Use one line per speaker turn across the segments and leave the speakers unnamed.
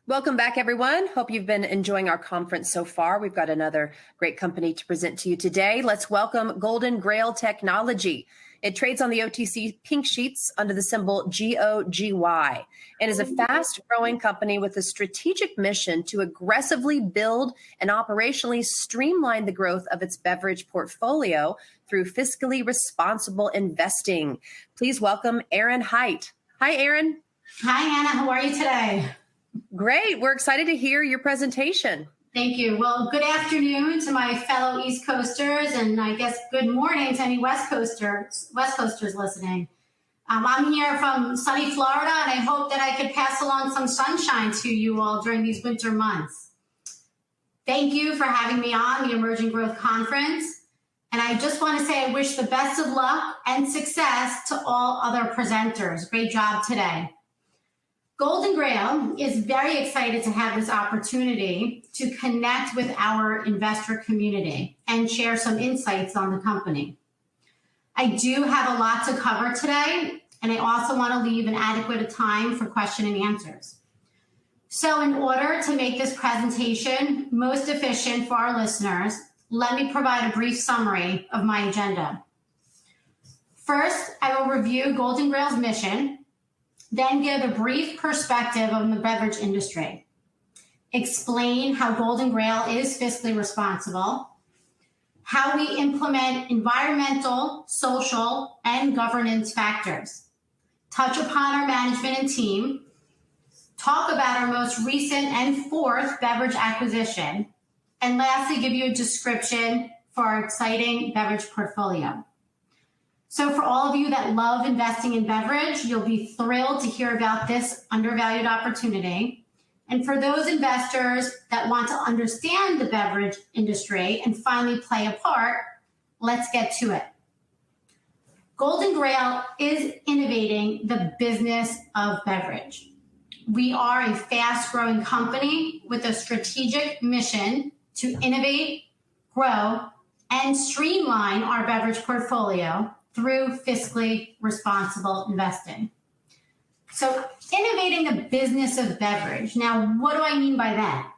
Welcome back, everyone. Hope you've been enjoying our conference so far. We've got another great company to present to you today. Let's welcome Golden Grail Technology. It trades on the OTC pink sheets under the symbol GOGY and is a fast-growing company with a strategic mission to aggressively build and operationally streamline the growth of its beverage portfolio through fiscally responsible investing. Please welcome Erin Height. Hi, Erin.
Hi, Anna. How are you today?
Great. We're excited to hear your presentation.
Thank you. Well, good afternoon to my fellow East Coasters, and I guess good morning to any West Coasters listening. I'm here from sunny Florida, and I hope that I could pass along some sunshine to you all during these winter months. Thank you for having me on the Emerging Growth Conference, and I just want to say I wish the best of luck and success to all other presenters. Great job today. Golden Grail is very excited to have this opportunity to connect with our investor community and share some insights on the company. I do have a lot to cover today, and I also want to leave an adequate time for question and answers. So in order to make this presentation most efficient for our listeners, let me provide a brief summary of my agenda. First, I will review Golden Grail's mission, then give a brief perspective on the beverage industry, explain how Golden Grail is fiscally responsible, how we implement environmental, social, and governance factors, touch upon our management and team, talk about our most recent and fourth beverage acquisition, and lastly, give you a description for our exciting beverage portfolio. So for all of you that love investing in beverage, you'll be thrilled to hear about this undervalued opportunity. And for those investors that want to understand the beverage industry and finally play a part, let's get to it. Golden Grail is innovating the business of beverage. We are a fast-growing company with a strategic mission to innovate, grow, and streamline our beverage portfolio through fiscally responsible investing. So innovating the business of beverage. Now, what do I mean by that?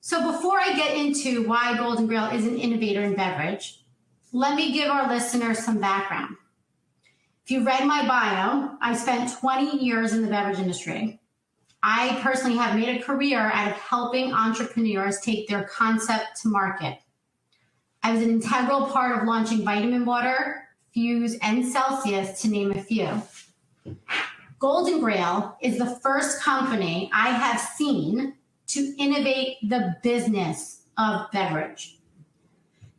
So before I get into why Golden Grail is an innovator in beverage, let me give our listeners some background. If you read my bio, I spent 20 years in the beverage industry. I personally have made a career out of helping entrepreneurs take their concept to market. I was an integral part of launching Vitamin Water, Fuse, and Celsius, to name a few. Golden Grail is the first company I have seen to innovate the business of beverage.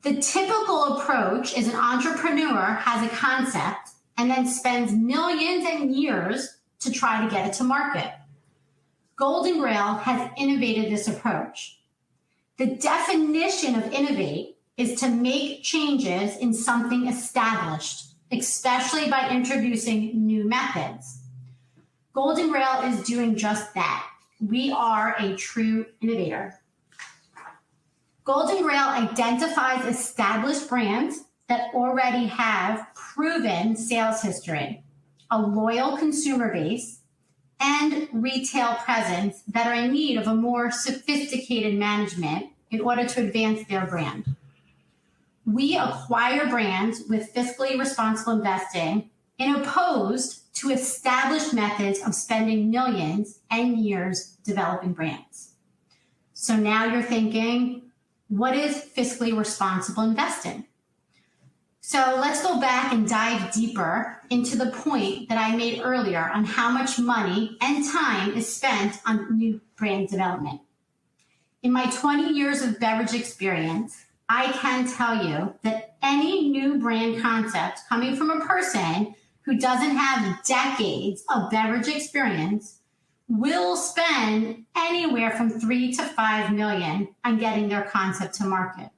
The typical approach is an entrepreneur has a concept and then spends millions and years to try to get it to market. Golden Grail has innovated this approach. The definition of innovate is to make changes in something established, especially by introducing new methods. Golden Grail is doing just that. We are a true innovator. Golden Grail identifies established brands that already have proven sales history, a loyal consumer base, and retail presence that are in need of a more sophisticated management in order to advance their brand. We acquire brands with fiscally responsible investing and opposed to established methods of spending millions and years developing brands. So now you're thinking, what is fiscally responsible investing? So let's go back and dive deeper into the point that I made earlier on how much money and time is spent on new brand development. In my 20 years of beverage experience, I can tell you that any new brand concept coming from a person who doesn't have decades of beverage experience will spend anywhere from $3 to $5 million on getting their concept to market.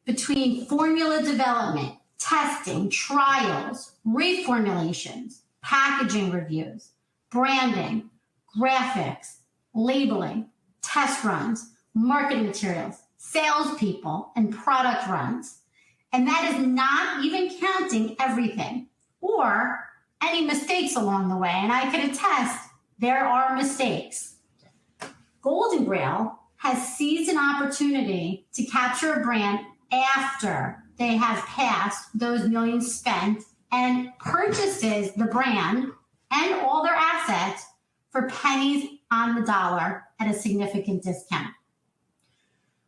Between formula development, testing, trials, reformulations, packaging reviews, branding, graphics, labeling, test runs, marketing materials, salespeople, and product runs, And that is not even counting everything or any mistakes along the way. And I can attest, there are mistakes. Golden Grail has seized an opportunity to capture a brand after they have passed those millions spent and purchases the brand and all their assets for pennies on the dollar at a significant discount.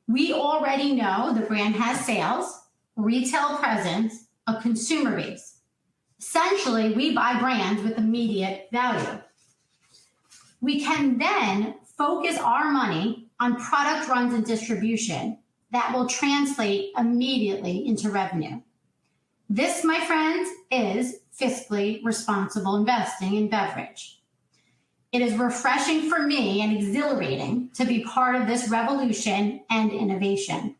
We already know the brand has sales, retail presence, a consumer base. Essentially, we buy brands with immediate value. We can then focus our money on product runs and distribution that will translate immediately into revenue. This, my friends, is fiscally responsible investing in beverage. It is refreshing for me and exhilarating to be part of this revolution and innovation.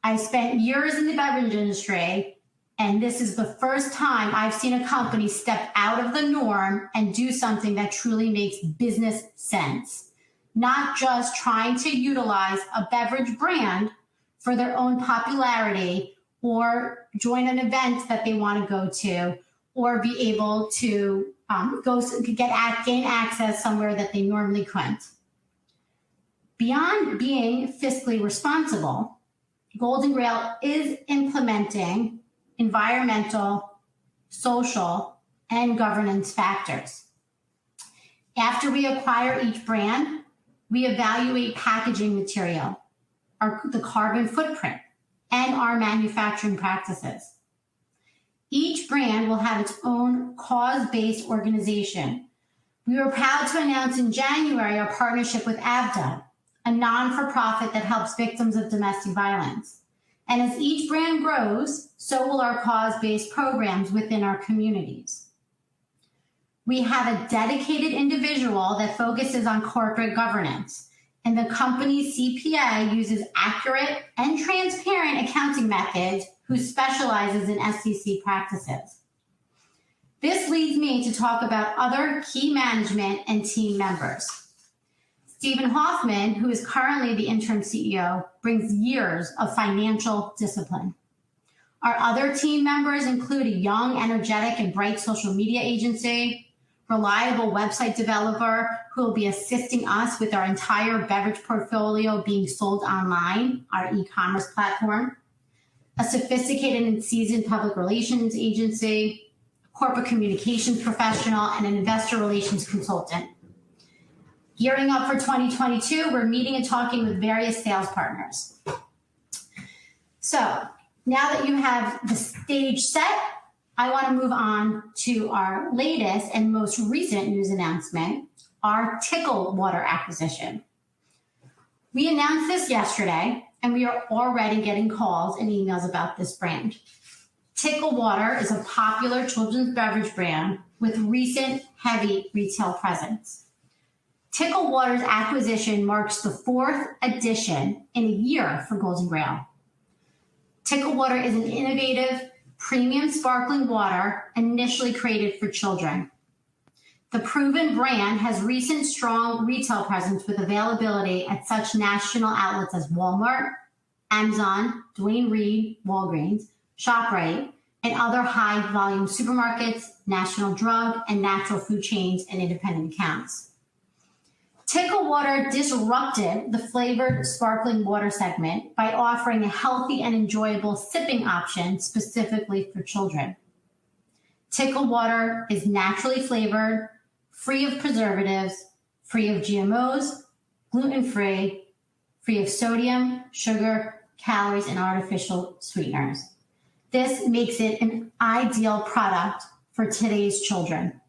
I've spent years in the beverage industry, and this is the first time I've seen a company step out of the norm and do something that truly makes business sense, not just trying to utilize a beverage brand for their own popularity or join an event that they want to go to or be able to gain access somewhere that they normally couldn't. Beyond being fiscally responsible, Golden Grail is implementing environmental, social, and governance factors. After we acquire each brand, we evaluate packaging material, the carbon footprint, and our manufacturing practices. Each brand will have its own cause-based organization. We were proud to announce in January our partnership with ABDA, a non-for-profit that helps victims of domestic violence. And as each brand grows, so will our cause-based programs within our communities. We have a dedicated individual that focuses on corporate governance, and the company's CPA uses accurate and transparent accounting methods who specializes in SEC practices. This leads me to talk about other key management and team members. Stephen Hoffman, who is currently the interim CEO, brings years of financial discipline. Our other team members include a young, energetic, and bright social media agency, reliable website developer who will be assisting us with our entire beverage portfolio being sold online, our e-commerce platform, a sophisticated and seasoned public relations agency, a corporate communications professional, and an investor relations consultant. Gearing up for 2022, we're meeting and talking with various sales partners. So now that you have the stage set, I want to move on to our latest and most recent news announcement, our Tickle Water acquisition. We announced this yesterday, and we are already getting calls and emails about this brand. Tickle Water is a popular children's beverage brand with recent heavy retail presence. Tickle Water's acquisition marks the fourth edition in a year for Golden Grail. Tickle Water is an innovative, premium sparkling water initially created for children. The proven brand has recent strong retail presence with availability at such national outlets as Walmart, Amazon, Duane Reade, Walgreens, ShopRite, and other high-volume supermarkets, national drug, and natural food chains and independent accounts. Tickle Water disrupted the flavored sparkling water segment by offering a healthy and enjoyable sipping option specifically for children. Tickle Water is naturally flavored, free of preservatives, free of GMOs, gluten-free, free of sodium, sugar, calories, and artificial sweeteners. This makes it an ideal product for today's children.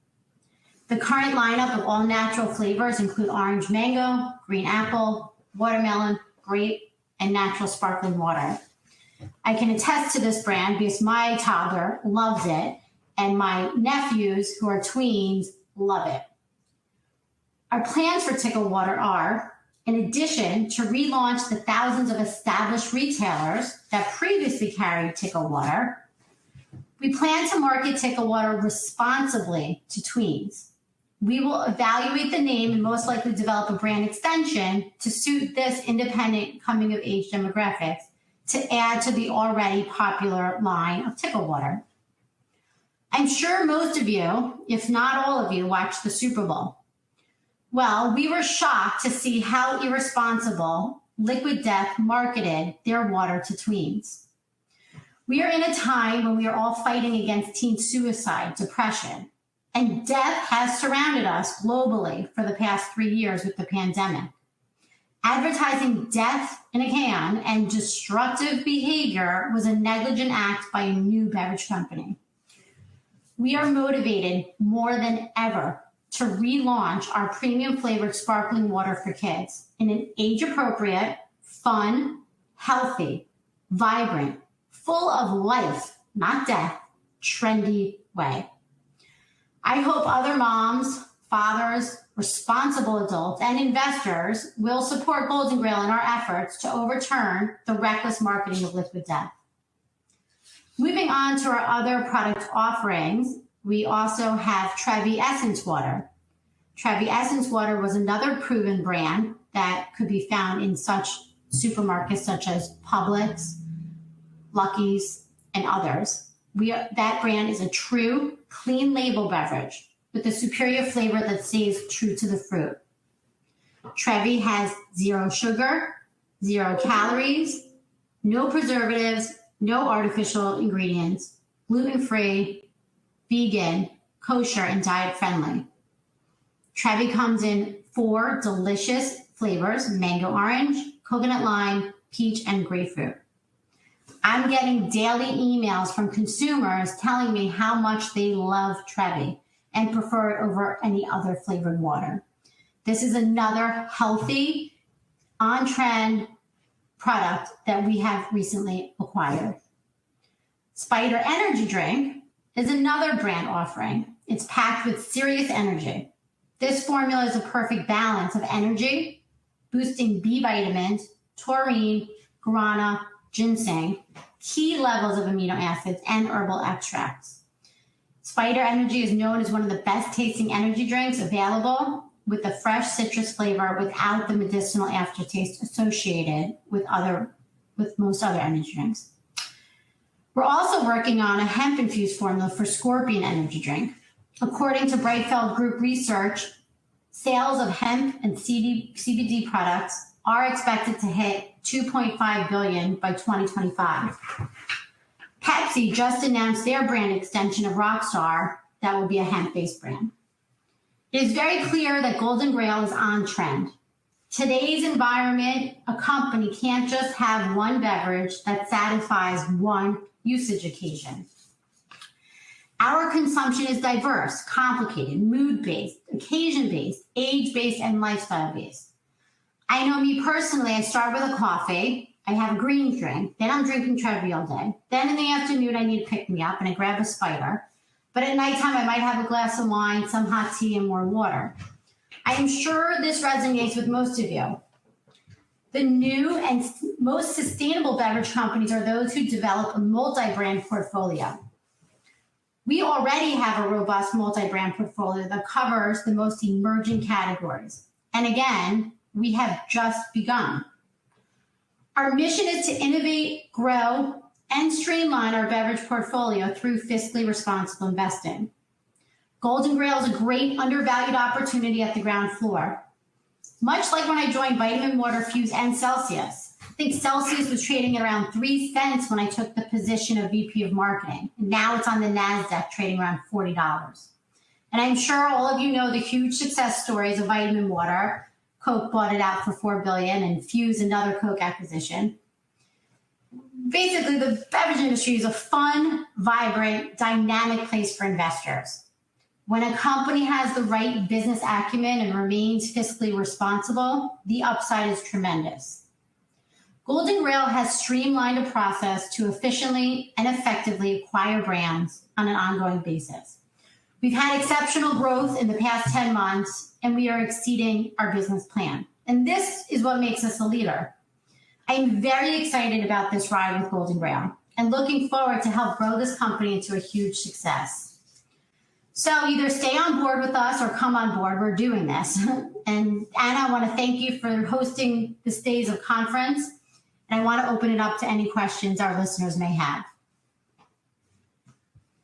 The current lineup of all natural flavors include orange mango, green apple, watermelon, grape, and natural sparkling water. I can attest to this brand because my toddler loves it, and my nephews, who are tweens, love it. Our plans for Tickle Water are, in addition to relaunch the thousands of established retailers that previously carried Tickle Water, we plan to market Tickle Water responsibly to tweens. We will evaluate the name and most likely develop a brand extension to suit this independent coming-of-age demographics, to add to the already popular line of Tickle Water. I'm sure most of you, if not all of you, watched the Super Bowl. Well, we were shocked to see how irresponsible Liquid Death marketed their water to tweens. We are in a time when we are all fighting against teen suicide, depression, and death has surrounded us globally for the past 3 years with the pandemic. Advertising death in a can and destructive behavior was a negligent act by a new beverage company. We are motivated more than ever to relaunch our premium flavored sparkling water for kids in an age-appropriate, fun, healthy, vibrant, full of life, not death, trendy way. I hope other moms, fathers, responsible adults, and investors will support Golden Grail in our efforts to overturn the reckless marketing of Liquid Death. Moving on to our other product offerings, we also have Trevi Essence Water. Trevi Essence Water was another proven brand that could be found in such supermarkets such as Publix, Lucky's, and others. That brand is a true, clean label beverage with a superior flavor that stays true to the fruit. Trevi has 0 sugar, 0 calories, no preservatives, no artificial ingredients, gluten-free, vegan, kosher, and diet-friendly. Trevi comes in 4 delicious flavors: mango orange, coconut lime, peach, and grapefruit. I'm getting daily emails from consumers telling me how much they love Trevi and prefer it over any other flavored water. This is another healthy, on-trend product that we have recently acquired. Spider Energy Drink is another brand offering. It's packed with serious energy. This formula is a perfect balance of energy, boosting B vitamins, taurine, guarana, ginseng, key levels of amino acids, and herbal extracts. Spider Energy is known as one of the best tasting energy drinks available, with a fresh citrus flavor without the medicinal aftertaste associated with most other energy drinks. We're also working on a hemp-infused formula for Scorpion Energy Drink. According to Brightfeld Group research, sales of hemp and CBD products are expected to hit $2.5 billion by 2025. Pepsi just announced their brand extension of Rockstar that will be a hemp-based brand. It is very clear that Golden Grail is on trend. Today's environment, a company can't just have one beverage that satisfies one usage occasion. Our consumption is diverse, complicated, mood-based, occasion-based, age-based, and lifestyle-based. I know me personally, I start with a coffee, I have a green drink, then I'm drinking Trevi all day. Then in the afternoon, I need to pick me up and I grab a Spider. But at nighttime, I might have a glass of wine, some hot tea, and more water. I am sure this resonates with most of you. The new and most sustainable beverage companies are those who develop a multi-brand portfolio. We already have a robust multi-brand portfolio that covers the most emerging categories. And again, we have just begun. Our mission is to innovate, grow, and streamline our beverage portfolio through fiscally responsible investing. Golden Grail is a great undervalued opportunity at the ground floor. Much like when I joined Vitamin Water, Fuse, and Celsius. I think Celsius was trading at around 3 cents when I took the position of VP of Marketing. And now it's on the NASDAQ trading around $40. And I'm sure all of you know the huge success stories of Vitamin Water. Coke bought it out for $4 billion and Fuse another Coke acquisition. Basically, the beverage industry is a fun, vibrant, dynamic place for investors. When a company has the right business acumen and remains fiscally responsible, the upside is tremendous. Golden Grail has streamlined a process to efficiently and effectively acquire brands on an ongoing basis. We've had exceptional growth in the past 10 months, and we are exceeding our business plan. And this is what makes us a leader. I'm very excited about this ride with Golden Grail and looking forward to help grow this company into a huge success. So either stay on board with us or come on board. We're doing this. And Anna, I want to thank you for hosting this days of conference. And I want to open it up to any questions our listeners may have.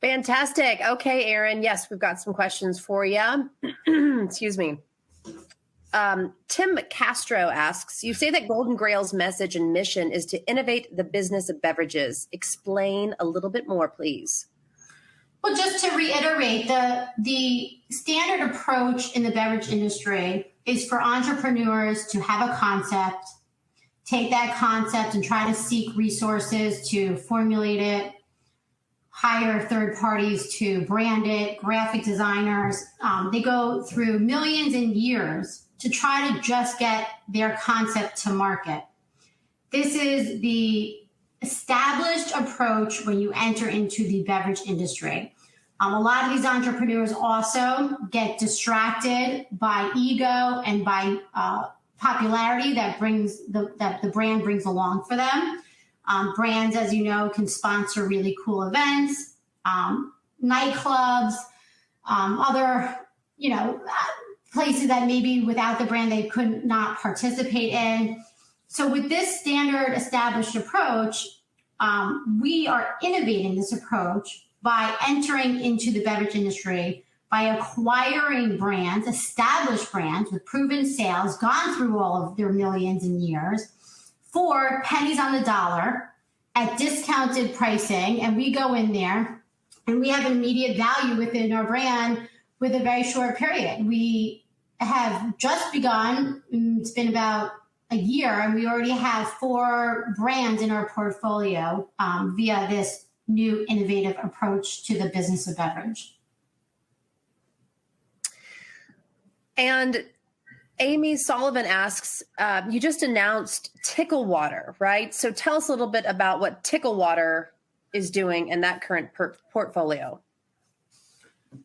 Fantastic. Okay, Erin. Yes, we've got some questions for you. Excuse me. Tim Castro asks, you say that Golden Grail's message and mission is to innovate the business of beverages. Explain a little bit more, please.
Well, just to reiterate, the standard approach in the beverage industry is for entrepreneurs to have a concept, take that concept and try to seek resources to formulate it, hire third parties to brand it, graphic designers. They go through millions in years to try to just get their concept to market. This is the established approach when you enter into the beverage industry. A lot of these entrepreneurs also get distracted by ego and by popularity that the brand brings along for them. Brands, as you know, can sponsor really cool events, nightclubs, other, places that maybe without the brand they could not participate in. So with this standard established approach, we are innovating this approach by entering into the beverage industry, by acquiring brands, established brands with proven sales, gone through all of their millions in years, for pennies on the dollar at discounted pricing. And we go in there and we have immediate value within our brand with a very short period. We have just begun, it's been about a year, and we already have 4 brands in our portfolio via this new innovative approach to the business of beverage.
And Amy Sullivan asks, you just announced Tickle Water, right? So tell us a little bit about what Tickle Water is doing in that current portfolio.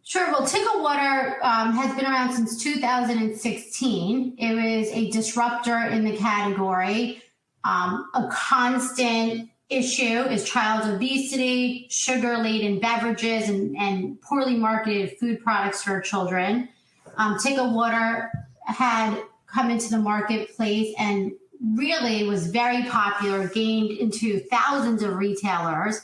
Sure. Well, Tickle Water has been around since 2016. It was a disruptor in the category. A constant issue is child obesity, sugar-laden beverages, and poorly marketed food products for children. Tickle Water had come into the marketplace and really was very popular, gained into thousands of retailers.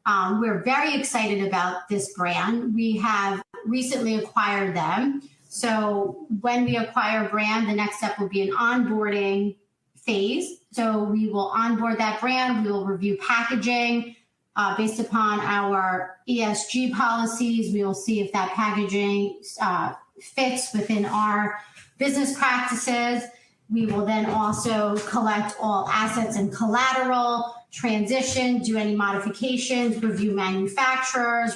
We're very excited about this brand. We have recently acquired them. So when we acquire a brand, the next step will be an onboarding phase. So we will onboard that brand. We will review packaging based upon our ESG policies. We will see if that packaging fits within our business practices. We will then also collect all assets and collateral, transition, do any modifications, review manufacturers,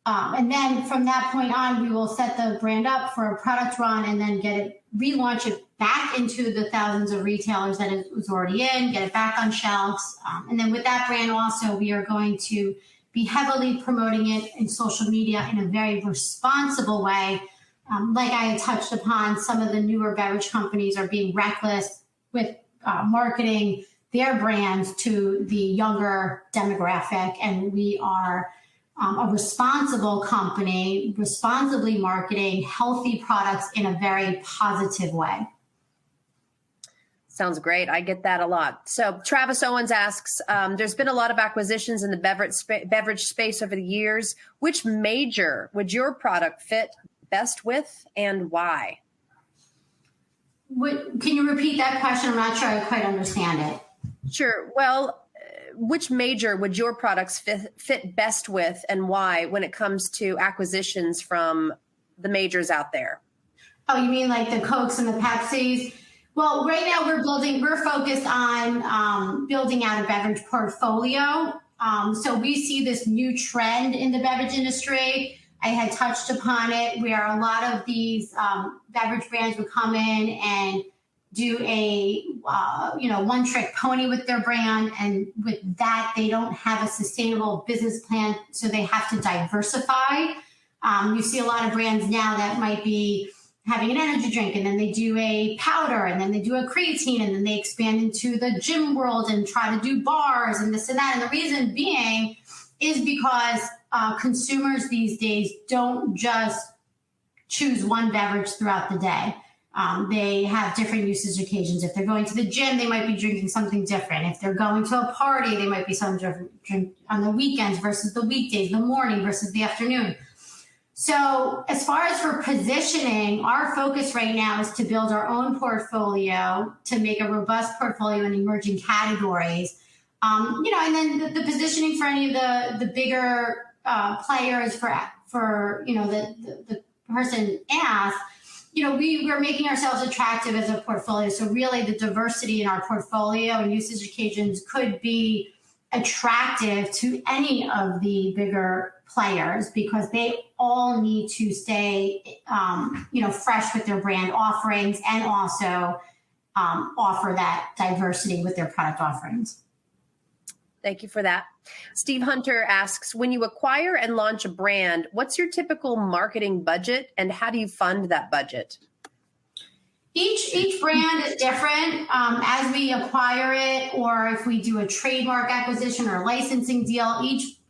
and then from that point on, we will set the brand up for a product run and then relaunch it back into the thousands of retailers that it was already in, get it back on shelves. And then with that brand also, we are going to be heavily promoting it in social media in a very responsible way. Like I had touched upon, some of the newer beverage companies are being reckless with marketing their brands to the younger demographic, and we are a responsible company, responsibly marketing healthy products in a very positive way.
Sounds great. I get that a lot. So Travis Owens asks, there's been a lot of acquisitions in the beverage space over the years. Which major would your product fit best with, and why?
Can you repeat that question? I'm not sure I quite understand it.
Sure. Well, which major would your products fit best with, and why, when it comes to acquisitions from the majors out there?
Oh, you mean like the Cokes and the Pepsis? Well, right now we're focused on building out a beverage portfolio. So we see this new trend in the beverage industry. I had touched upon it, where a lot of these beverage brands would come in and do a one-trick pony with their brand, and with that they don't have a sustainable business plan, so they have to diversify. You see a lot of brands now that might be having an energy drink, and then they do a powder, and then they do a creatine, and then they expand into the gym world and try to do bars and this and that. And the reason being is because consumers these days don't just choose one beverage throughout the day. They have different usage occasions. If they're going to the gym, they might be drinking something different. If they're going to a party, they might be some different drink on the weekends versus the weekdays, the morning versus the afternoon. So as far as for positioning, our focus right now is to build our own portfolio, to make a robust portfolio in emerging categories. And then the positioning for any of the bigger players for the person asked, we're making ourselves attractive as a portfolio. So really the diversity in our portfolio and usage occasions could be attractive to any of the bigger players because they all need to stay, fresh with their brand offerings and also offer that diversity with their product offerings.
Thank you for that. Steve Hunter asks, when you acquire and launch a brand, what's your typical marketing budget and how do you fund that budget?
Each brand is different. As we acquire it, or if we do a trademark acquisition or licensing deal,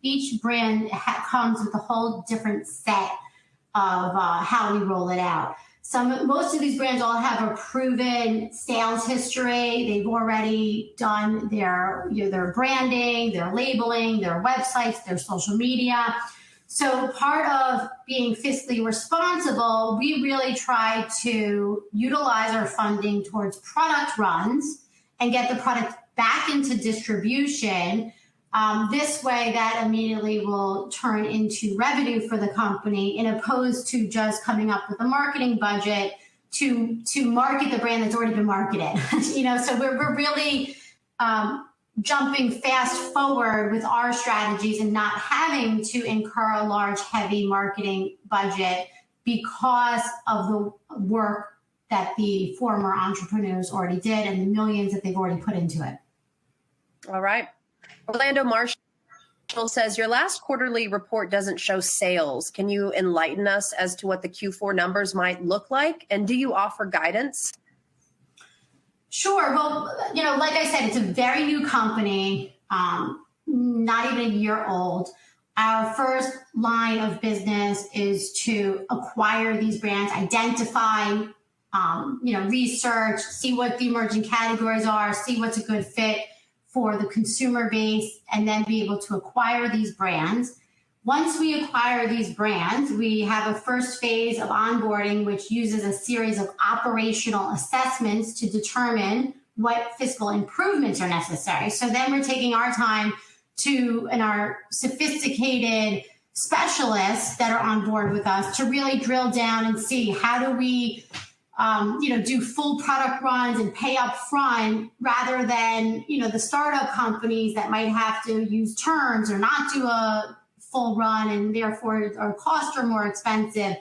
each brand comes with a whole different set of how we roll it out. Most of these brands all have a proven sales history. They've already done their branding, their labeling, their websites, their social media. So part of being fiscally responsible, we really try to utilize our funding towards product runs and get the product back into distribution. This way, that immediately will turn into revenue for the company, in opposed to just coming up with a marketing budget to market the brand that's already been marketed. So we're really jumping fast forward with our strategies and not having to incur a large, heavy marketing budget because of the work that the former entrepreneurs already did and the millions that they've already put into it.
All right. Orlando Marshall says, your last quarterly report doesn't show sales. Can you enlighten us as to what the Q4 numbers might look like? And do you offer guidance?
Sure. Well, like I said, it's a very new company, not even a year old. Our first line of business is to acquire these brands, identify, research, see what the emerging categories are, see what's a good fit for the consumer base, and then be able to acquire these brands. Once we acquire these brands, we have a first phase of onboarding, which uses a series of operational assessments to determine what fiscal improvements are necessary. So then we're taking our time and our sophisticated specialists that are on board with us to really drill down and see how do we do full product runs and pay up front rather than, the startup companies that might have to use turns or not do a full run and therefore our costs are more expensive.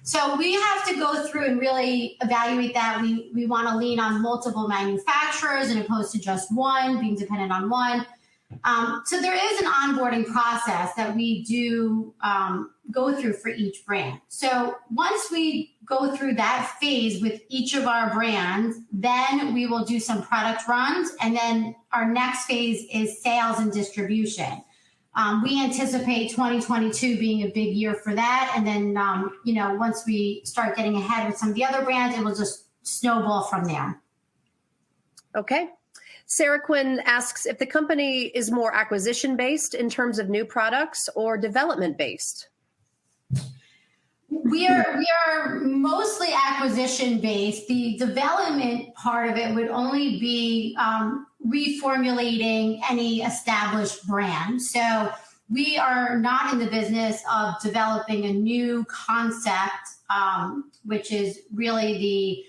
So we have to go through and really evaluate that. We want to lean on multiple manufacturers as opposed to just one, being dependent on one. So there is an onboarding process that we do go through for each brand. So once we go through that phase with each of our brands, then we will do some product runs. And then our next phase is sales and distribution. We anticipate 2022 being a big year for that. And then, once we start getting ahead with some of the other brands, it will just snowball from there.
Okay. Sarah Quinn asks if the company is more acquisition-based in terms of new products or development-based.
We are mostly acquisition-based. The development part of it would only be reformulating any established brand. So we are not in the business of developing a new concept, which is really the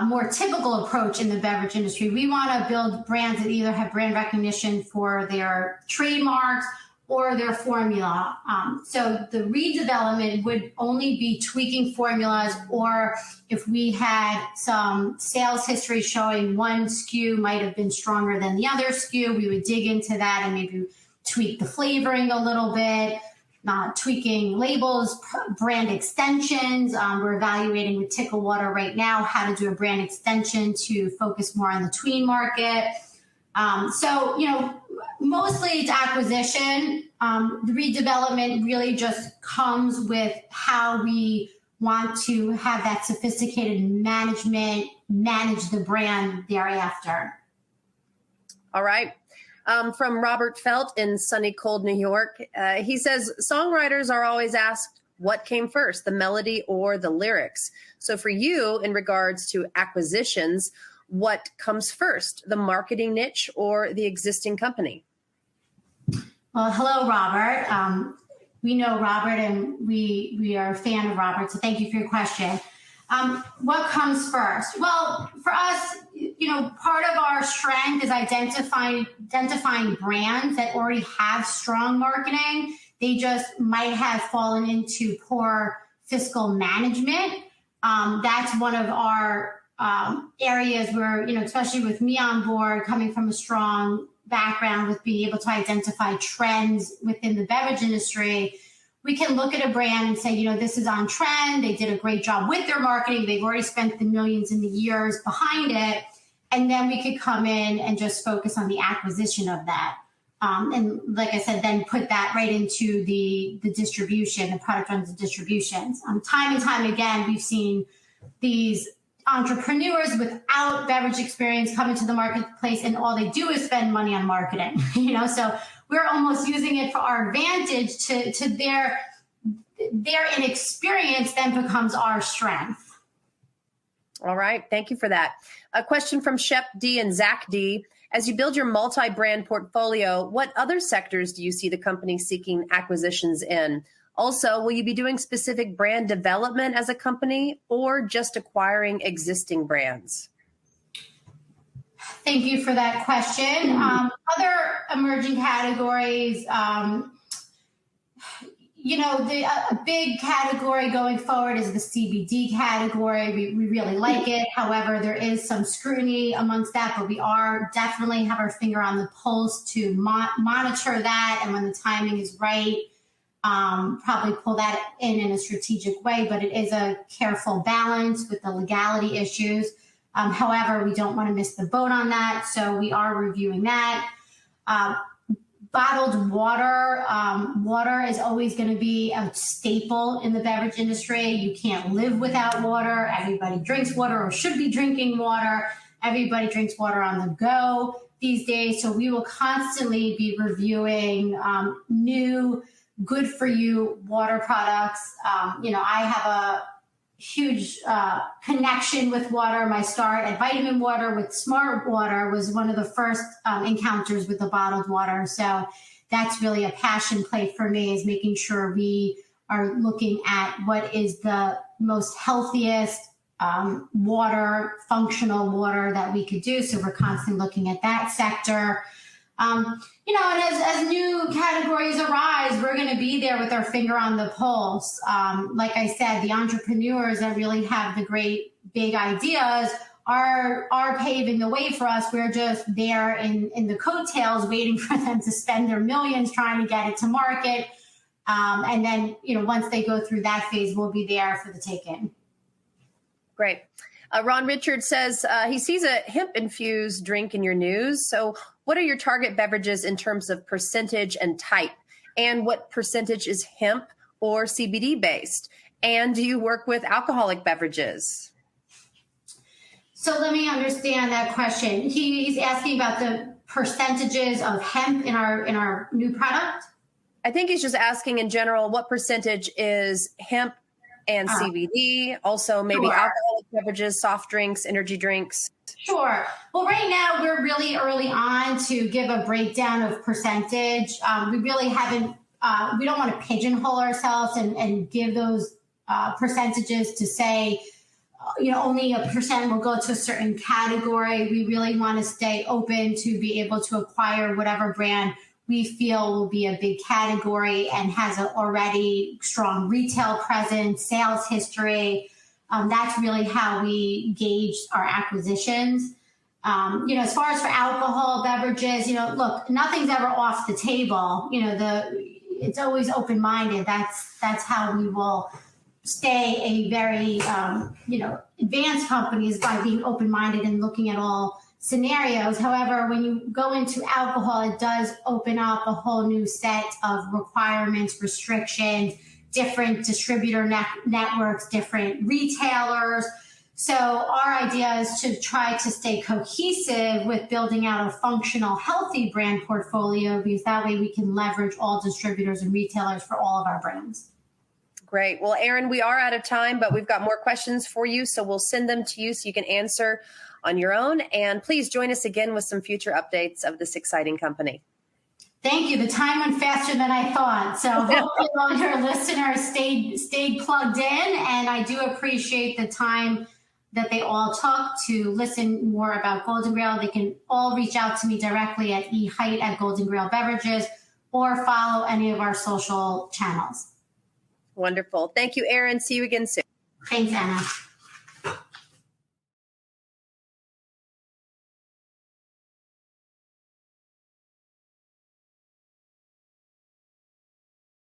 more typical approach in the beverage industry. We want to build brands that either have brand recognition for their trademarks or their formula. So the redevelopment would only be tweaking formulas, or if we had some sales history showing one SKU might have been stronger than the other SKU, we would dig into that and maybe tweak the flavoring a little bit, tweaking labels, brand extensions. We're evaluating with Tickle Water right now how to do a brand extension to focus more on the tween market. Mostly it's acquisition. The redevelopment really just comes with how we want to have that sophisticated management, manage the brand thereafter.
All right. From Robert Felt in sunny, cold New York. He says, songwriters are always asked what came first, the melody or the lyrics. So for you, in regards to acquisitions, what comes first, the marketing niche or the existing company?
Well, hello, Robert. We know Robert and we are a fan of Robert, so thank you for your question. What comes first? Well, for us, part of our strength is identifying brands that already have strong marketing. They just might have fallen into poor fiscal management. That's one of our areas where, especially with me on board, coming from a strong background with being able to identify trends within the beverage industry, we can look at a brand and say, this is on trend. They did a great job with their marketing. They've already spent the millions and the years behind it. And then we could come in and just focus on the acquisition of that. And like I said, then put that right into the distribution, the product runs the distributions. Time and time again, we've seen these entrepreneurs without beverage experience come into the marketplace and all they do is spend money on marketing, so we're almost using it for our advantage to their inexperience then becomes our strength.
All right. Thank you for that. A question from Shep D and Zach D. As you build your multi-brand portfolio, what other sectors do you see the company seeking acquisitions in? Also, will you be doing specific brand development as a company or just acquiring existing brands?
Thank you for that question. Other emerging categories, a big category going forward is the CBD category. We really like it. However, there is some scrutiny amongst that, but we are definitely have our finger on the pulse to monitor that. And when the timing is right, probably pull that in a strategic way, but it is a careful balance with the legality issues. However, we don't want to miss the boat on that, so we are reviewing that. Bottled water. Water is always going to be a staple in the beverage industry. You can't live without water. Everybody drinks water or should be drinking water. Everybody drinks water on the go these days, so we will constantly be reviewing new good-for-you water products. I have a huge connection with water. My start at Vitamin Water with Smart Water was one of the first encounters with the bottled water. So that's really a passion play for me, is making sure we are looking at what is the most healthiest water, functional water that we could do. So we're constantly looking at that sector. And as new categories arise, we're going to be there with our finger on the pulse. Like I said, the entrepreneurs that really have the great big ideas are paving the way for us. We're just there in the coattails waiting for them to spend their millions trying to get it to market. And then, once they go through that phase, we'll be there for the take-in.
Great. Ron Richard says he sees a hemp-infused drink in your news. So what are your target beverages in terms of percentage and type? And what percentage is hemp or CBD based? And do you work with alcoholic beverages?
So let me understand that question. He's asking about the percentages of hemp in our new product?
I think he's just asking in general, what percentage is hemp and CBD, also maybe alcoholic beverages, soft drinks, energy drinks?
Sure. Well, right now we're really early on to give a breakdown of percentage. We really haven't, we don't want to pigeonhole ourselves and give those percentages to say, only a percent will go to a certain category. We really want to stay open to be able to acquire whatever brand we feel will be a big category and has an already strong retail presence, sales history. That's really how we gauge our acquisitions. As far as for alcohol beverages, look, nothing's ever off the table. It's always open-minded. That's how we will stay a very, advanced company, is by being open-minded and looking at all scenarios. However, when you go into alcohol, it does open up a whole new set of requirements, restrictions, different distributor networks, different retailers. So our idea is to try to stay cohesive with building out a functional, healthy brand portfolio, because that way we can leverage all distributors and retailers for all of our brands.
Great. Well, Erin, we are out of time, but we've got more questions for you. So we'll send them to you so you can answer on your own. And please join us again with some future updates of this exciting company.
Thank you. The time went faster than I thought. So hopefully all your listeners stayed plugged in. And I do appreciate the time that they all took to listen more about Golden Grail. They can all reach out to me directly at eheight@Golden Grail Beverages, or follow any of our social channels.
Wonderful. Thank you, Erin. See you again soon.
Thanks, Anna.